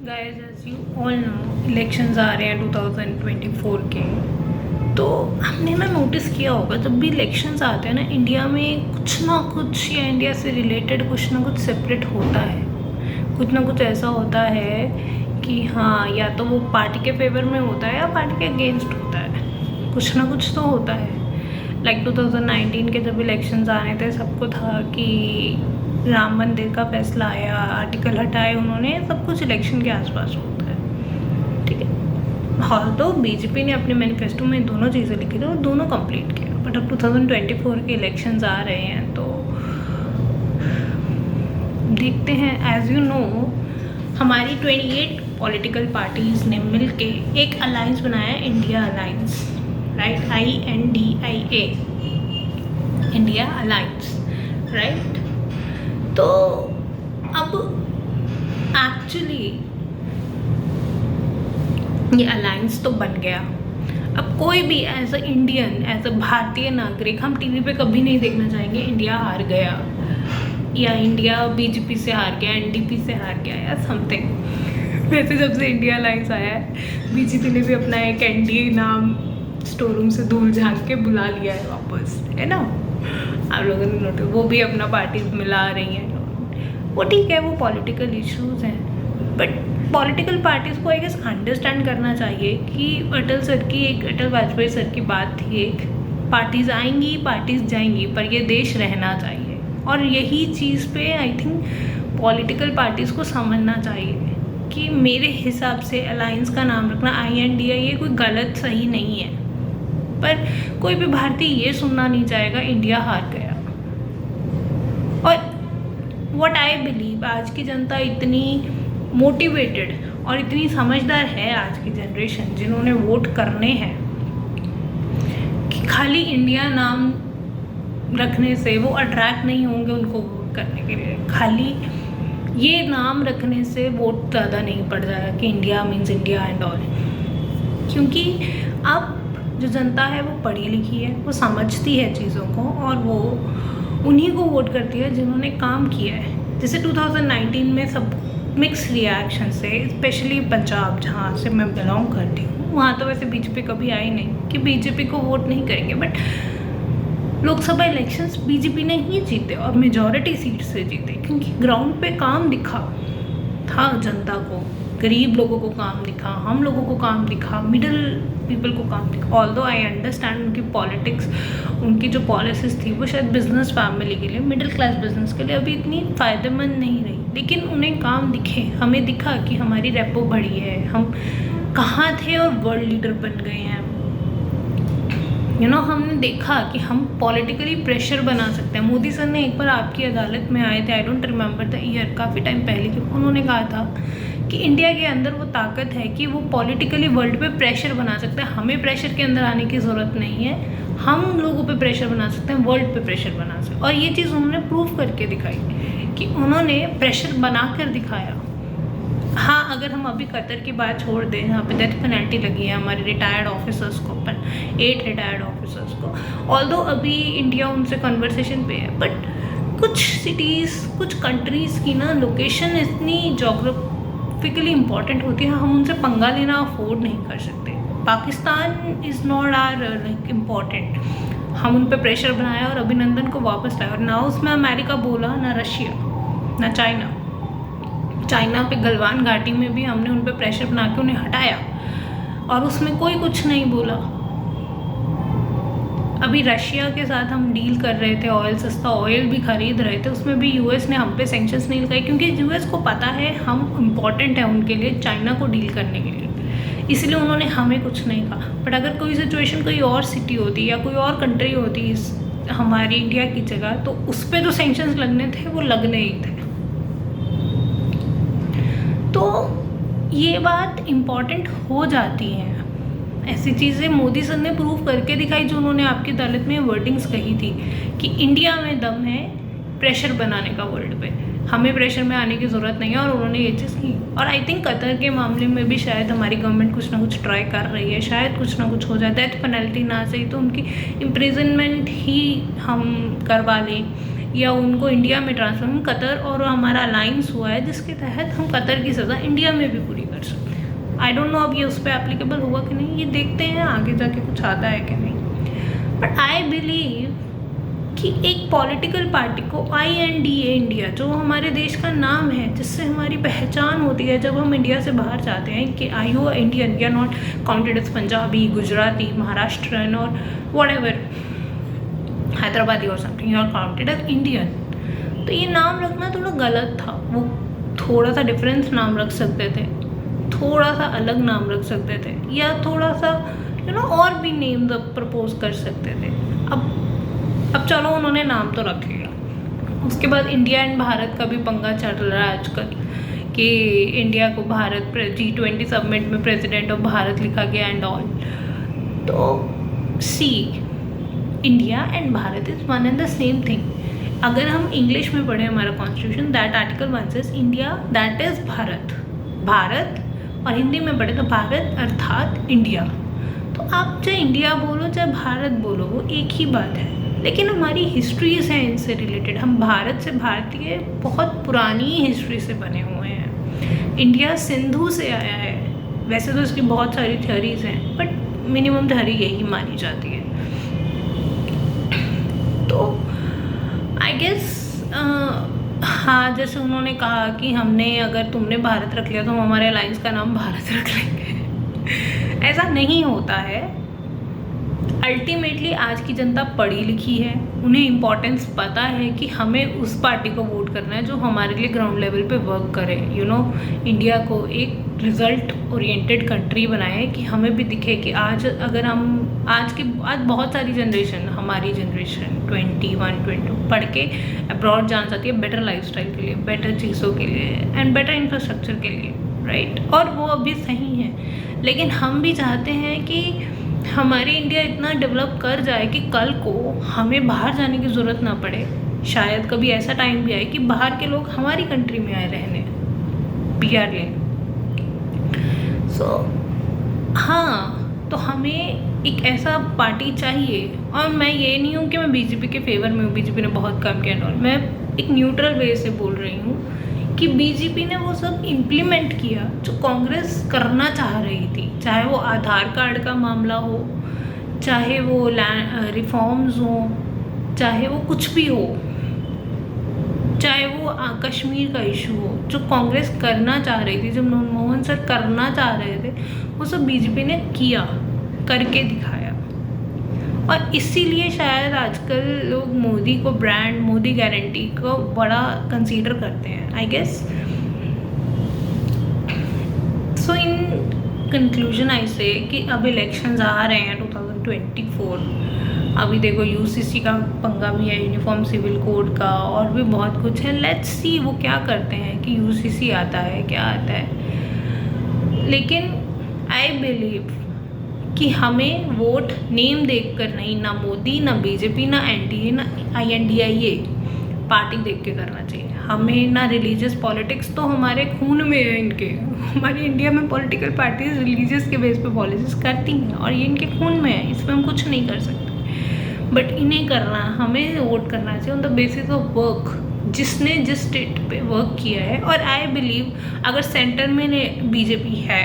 Guys as you all know elections आ रहे हैं 2024 के। तो हमने ना नोटिस किया होगा जब भी इलेक्शंस आते हैं ना इंडिया में कुछ ना कुछ या इंडिया से रिलेटेड कुछ ना कुछ सेपरेट होता है। कुछ ना कुछ ऐसा होता है कि हाँ या तो वो पार्टी के फेवर में होता है या पार्टी के अगेंस्ट होता है। कुछ ना कुछ तो होता है। लाइक 2019 के जब इलेक्शंस आ रहे थे सबको था कि राम मंदिर का फैसला आया, आर्टिकल हटाए उन्होंने, सब कुछ इलेक्शन के आसपास होता है। ठीक है, हाँ तो बीजेपी ने अपने मैनिफेस्टो में दोनों चीज़ें लिखी थी और दोनों कंप्लीट किया। बट अब 2024 के इलेक्शंस आ रहे हैं तो देखते हैं। एज यू नो हमारी 28 पॉलिटिकल पार्टीज़ ने मिलके एक अलायंस बनाया, India alliance, right, INDIA, India alliance, right. तो अब एक्चुअली ये अलायंस तो बन गया। अब कोई भी as a Indian, as a भारतीय नागरिक हम टीवी पे कभी नहीं देखना चाहेंगे इंडिया हार गया या इंडिया बीजेपी से हार गया, NDP से हार गया या समथिंग। वैसे जब से इंडिया अलायंस आया है बीजेपी ने भी अपना एक NDA नाम स्टोर रूम से धूल झांक के बुला लिया है वापस, है ना। आप लोगों ने नोटिस, वो भी अपना पार्टीज मिला रही हैं। वो ठीक है, वो पॉलिटिकल इश्यूज हैं, बट पॉलिटिकल पार्टीज़ को आई गेस अंडरस्टैंड करना चाहिए कि अटल वाजपेयी सर की बात थी, एक पार्टीज़ आएंगी पार्टीज़ जाएंगी पर ये देश रहना चाहिए। और यही चीज़ पे आई थिंक पॉलिटिकल पार्टीज़ को समझना चाहिए कि मेरे हिसाब से अलायंस का नाम रखना INDIA ये कोई गलत सही नहीं है, पर कोई भी भारतीय ये सुनना नहीं चाहेगा इंडिया हार गया। और व्हाट आई बिलीव आज की जनता इतनी मोटिवेटेड और इतनी समझदार है, आज की जनरेशन जिन्होंने वोट करने हैं, कि खाली इंडिया नाम रखने से वो अट्रैक्ट नहीं होंगे उनको वोट करने के लिए। खाली ये नाम रखने से वोट ज़्यादा नहीं पड़ जाएगा कि India means India and all, क्योंकि अब जो जनता है वो पढ़ी लिखी है, वो समझती है चीज़ों को और वो उन्हीं को वोट करती है जिन्होंने काम किया है। जैसे 2019 में सब मिक्स रिएक्शन से, स्पेशली पंजाब जहाँ से मैं बिलोंग करती हूँ, वहाँ तो वैसे बीजेपी कभी आई नहीं कि बीजेपी को वोट नहीं करेंगे, बट लोकसभा इलेक्शंस बीजेपी ने ही जीते और मेजॉरिटी सीट से जीते, क्योंकि ग्राउंड पे काम दिखा था जनता को, गरीब लोगों को काम दिखा, हम लोगों को काम दिखा, मिडिल पीपल को काम दिखा। ऑल्दो आई अंडरस्टैंड उनकी पॉलिटिक्स, उनकी जो पॉलिसीज़ थी वो शायद बिजनेस फैमिली के लिए, मिडिल क्लास बिजनेस के लिए अभी इतनी फ़ायदेमंद नहीं रही, लेकिन उन्हें काम दिखे। हमें दिखा कि हमारी रेपो बढ़ी है, हम कहाँ थे और वर्ल्ड लीडर बन गए हैं। हमने देखा कि हम पॉलिटिकली प्रेशर बना सकते हैं। मोदी सर ने एक बार आपकी अदालत में आए थे, I don't remember the year, काफ़ी टाइम पहले की, उन्होंने कहा था कि इंडिया के अंदर वो ताकत है कि वो पॉलिटिकली वर्ल्ड पे प्रेशर बना सकता है। हमें प्रेशर के अंदर आने की ज़रूरत नहीं है, हम लोगों पे प्रेशर बना सकते हैं, वर्ल्ड पे प्रेशर बना सकते हैं। और ये चीज़ उन्होंने प्रूव करके दिखाई कि उन्होंने प्रेशर बना कर दिखाया। हाँ, अगर हम अभी कतर की बात छोड़ दें, यहाँ पे डेथ पेनल्टी लगी है हमारे रिटायर्ड ऑफिसर्स को, 8 रिटायर्ड ऑफिसर्स को, ऑल्दो अभी इंडिया उनसे कन्वर्सेशन पे है, बट कुछ सिटीज़, कुछ कंट्रीज़ की ना लोकेशन इतनी जोग्राफिकली इम्पॉर्टेंट होती है, हम उनसे पंगा लेना अफोर्ड नहीं कर सकते। Pakistan is not or like important, हम उन पर प्रेशर बनाया और अभिनंदन को वापस लाया, और ना उसमें अमेरिका बोला, ना रशिया, ना चाइना पे गलवान घाटी में भी हमने उन पर प्रेशर बना के उन्हें हटाया और उसमें कोई कुछ नहीं बोला। अभी रशिया के साथ हम डील कर रहे थे, ऑयल, सस्ता ऑयल भी खरीद रहे थे, उसमें भी US ने हम पे सैंक्शंस नहीं लगाए, क्योंकि US को पता है हम इम्पॉर्टेंट है उनके लिए चाइना को डील करने के लिए, इसलिए उन्होंने हमें कुछ नहीं कहा। बट अगर कोई सिचुएशन कोई और सिटी होती या कोई और कंट्री होती हमारी इंडिया की जगह, तो उस पर जो सैंक्शंस लगने थे वो लगने ही थे। तो ये बात इम्पॉर्टेंट हो जाती है। ऐसी चीज़ें मोदी सर ने प्रूव करके दिखाई, जो उन्होंने आपकी अदालत में वर्डिंग्स कही थी कि इंडिया में दम है प्रेशर बनाने का वर्ल्ड पे, हमें प्रेशर में आने की ज़रूरत नहीं है, और उन्होंने ये चीज़ की। और आई थिंक कतर के मामले में भी शायद हमारी गवर्नमेंट कुछ ना कुछ ट्राई कर रही है, शायद कुछ ना कुछ हो जाए, डेथ पेनल्टी ना सही तो उनकी इम्प्रिजनमेंट ही हम करवा लें, या उनको इंडिया में ट्रांसफर, हम कतर और हमारा अलाइंस हुआ है जिसके तहत हम कतर की सज़ा इंडिया में भी पूरी कर सकते हैं। आई डोंट नो अब ये उस पर एप्लीकेबल हुआ कि नहीं, ये देखते हैं आगे जाके कुछ आता है कि नहीं। बट आई बिलीव कि एक पॉलिटिकल पार्टी को INDA इंडिया, जो हमारे देश का नाम है, जिससे हमारी पहचान होती है जब हम इंडिया से बाहर जाते हैं, कि I you Indian, you are not counted as Punjabi, Gujarati, Maharashtrian और व्हाटएवर, हैदराबादी और something, you are counted as Indian. तो ये नाम रखना थोड़ा गलत था। वो थोड़ा सा डिफरेंस नाम रख सकते थे, थोड़ा सा अलग नाम रख सकते थे, या थोड़ा सा और भी नेम्स प्रपोज कर सकते थे। अब चलो उन्होंने नाम तो रख लिया। उसके बाद इंडिया एंड भारत का भी पंगा चल रहा है आजकल कि इंडिया को भारत G20 समिट में प्रेसिडेंट ऑफ भारत लिखा गया एंड ऑल। तो see, India and Bharat is one and the same thing. अगर हम इंग्लिश में पढ़े हमारा constitution, that article 1 says India that is Bharat, Bharat, और हिंदी में पढ़े तो भारत अर्थात इंडिया। तो आप चाहे इंडिया बोलो चाहे भारत बोलो, वो एक ही बात है। लेकिन हमारी हिस्ट्रीज हैं इनसे रिलेटेड। हम भारत से, भारतीय बहुत पुरानी हिस्ट्री से बने हुए हैं। इंडिया सिंधु से आया है। वैसे तो इसकी बहुत सारी थ्योरीज हैं, बट मिनिमम थ्योरी यही मानी जाती है। तो आई गेस हाँ, जैसे उन्होंने कहा कि हमने, अगर तुमने भारत रख लिया तो हम हमारे अलायंस का नाम भारत रख लेंगे। ऐसा नहीं होता है। अल्टीमेटली आज की जनता पढ़ी लिखी है, उन्हें इम्पोर्टेंस पता है कि हमें उस पार्टी को वोट करना है जो हमारे लिए ग्राउंड लेवल पे वर्क करे। इंडिया को एक रिजल्ट ओरिएंटेड कंट्री बनाए, कि हमें भी दिखे कि आज अगर हम आज बहुत सारी जनरेशन, हमारी जनरेशन 21-22 पढ़ के अब्रॉड जाना चाहती है बेटर लाइफस्टाइल के लिए, बेटर चीज़ों के लिए एंड बेटर इंफ्रास्ट्रक्चर के लिए, राइट। और वो अभी सही है, लेकिन हम भी चाहते हैं कि हमारी इंडिया इतना डेवलप कर जाए कि कल को हमें बाहर जाने की ज़रूरत ना पड़े। शायद कभी ऐसा टाइम भी आए कि बाहर के लोग हमारी कंट्री में आए रहने, PR लेने। हाँ, तो हमें एक ऐसा पार्टी चाहिए। और मैं ये नहीं हूँ कि मैं BJP के फेवर में हूँ, BJP ने बहुत काम किया और मैं एक न्यूट्रल वे से बोल रही हूँ कि BJP ने वो सब इम्प्लीमेंट किया जो कांग्रेस करना चाह रही थी। चाहे वो आधार कार्ड का मामला हो, चाहे वो रिफॉर्म्स हो, चाहे वो कुछ भी हो, चाहे वो कश्मीर का इशू हो, जो कांग्रेस करना चाह रही थी, जो मनमोहन सर करना चाह रहे थे, वो सब BJP ने किया, करके दिखाया। और इसीलिए शायद आजकल लोग मोदी को ब्रांड, मोदी गारंटी को बड़ा कंसीडर करते हैं, I guess. So in conclusion आई से कि अब इलेक्शंस आ रहे हैं 2024। अभी देखो UCC का पंगा भी है, यूनिफॉर्म सिविल कोड का, और भी बहुत कुछ है। लेट्स सी वो क्या करते हैं, कि UCC आता है क्या आता है। लेकिन आई बिलीव कि हमें वोट नेम देखकर नहीं, ना मोदी, ना BJP, ना NDA, ना INDIA पार्टी देख के करना चाहिए हमें। ना रिलीजियस पॉलिटिक्स, तो हमारे खून में है इनके। हमारी इंडिया में पॉलिटिकल पार्टीज रिलीजियस के बेस पे पॉलिसीज करती हैं और ये इनके खून में है, इसमें हम कुछ नहीं कर सकते। बट इन्हें करना, हमें वोट करना चाहिए on the basis of work, जिसने जिस स्टेट पे वर्क किया है। और आई बिलीव अगर सेंटर में BJP है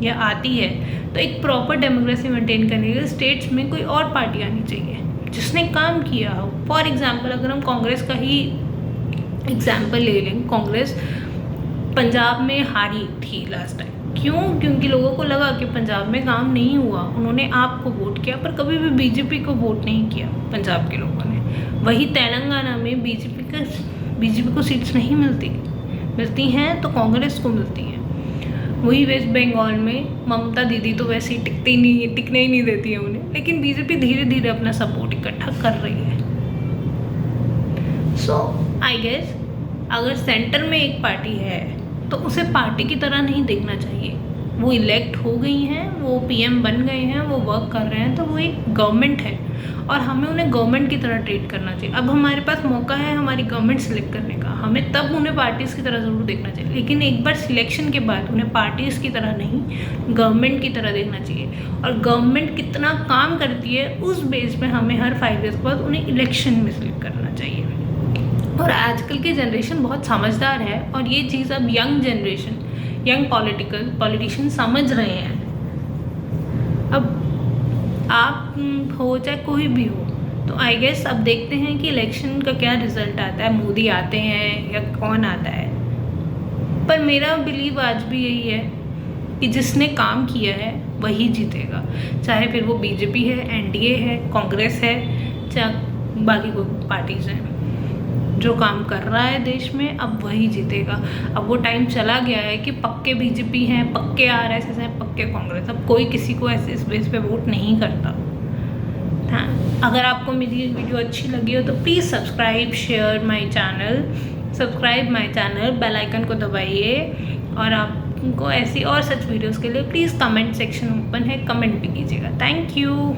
या आती है तो एक प्रॉपर डेमोक्रेसी मेंटेन करने के लिए स्टेट्स में कोई और पार्टी आनी चाहिए जिसने काम किया हो। फॉर एग्जांपल अगर हम कांग्रेस का ही एग्जांपल ले लें, कांग्रेस पंजाब में हारी थी लास्ट टाइम। क्यों? क्योंकि लोगों को लगा कि पंजाब में काम नहीं हुआ, उन्होंने आपको वोट किया, पर कभी भी BJP को वोट नहीं किया पंजाब के लोगों ने। वही तेलंगाना में BJP को सीट्स नहीं मिलती हैं तो कांग्रेस को मिलती हैं। वही वेस्ट बंगाल में ममता दीदी तो वैसे ही टिकने ही नहीं देती है उन्हें, लेकिन BJP धीरे धीरे अपना सपोर्ट इकट्ठा कर रही है। सो आई गेस अगर सेंटर में एक पार्टी है तो उसे पार्टी की तरह नहीं देखना चाहिए। वो इलेक्ट हो गई हैं, वो PM बन गए हैं, वो वर्क कर रहे हैं, तो वो एक गवर्नमेंट है और हमें उन्हें गवर्नमेंट की तरह ट्रीट करना चाहिए। अब हमारे पास मौका है हमारी गवर्नमेंट सिलेक्ट करने का, हमें तब उन्हें पार्टीज़ की तरह ज़रूर देखना चाहिए, लेकिन एक बार सिलेक्शन के बाद उन्हें पार्टीज़ की तरह नहीं, गवर्नमेंट की तरह देखना चाहिए। और गवर्नमेंट कितना काम करती है उस बेस पे हमें हर 5 ईयर्स के बाद उन्हें इलेक्शन में सिलेक्ट करना चाहिए। और आजकल की जनरेशन बहुत समझदार है और ये चीज़ अब यंग जनरेशन, यंग पॉलिटिशियन समझ रहे हैं। अब आप हो चाहे कोई भी हो, तो आई गेस अब देखते हैं कि इलेक्शन का क्या रिजल्ट आता है, मोदी आते हैं या कौन आता है। पर मेरा बिलीव आज भी यही है कि जिसने काम किया है वही जीतेगा, चाहे फिर वो बीजेपी है, एनडीए है, कांग्रेस है, चाहे बाकी कोई पार्टीज हैं। जो काम कर रहा है देश में अब वही जीतेगा। अब वो टाइम चला गया है कि पक्के बीजेपी हैं, पक्के आरएसएस हैं, पक्के कांग्रेस। अब कोई किसी को ऐसे इस बेस पे वोट नहीं करता। हाँ, अगर आपको मेरी वीडियो अच्छी लगी हो तो please subscribe, share my channel, bell icon को दबाइए। और आपको ऐसी और सच वीडियोस के लिए प्लीज़ कमेंट सेक्शन ओपन है, कमेंट भी कीजिएगा। Thank you.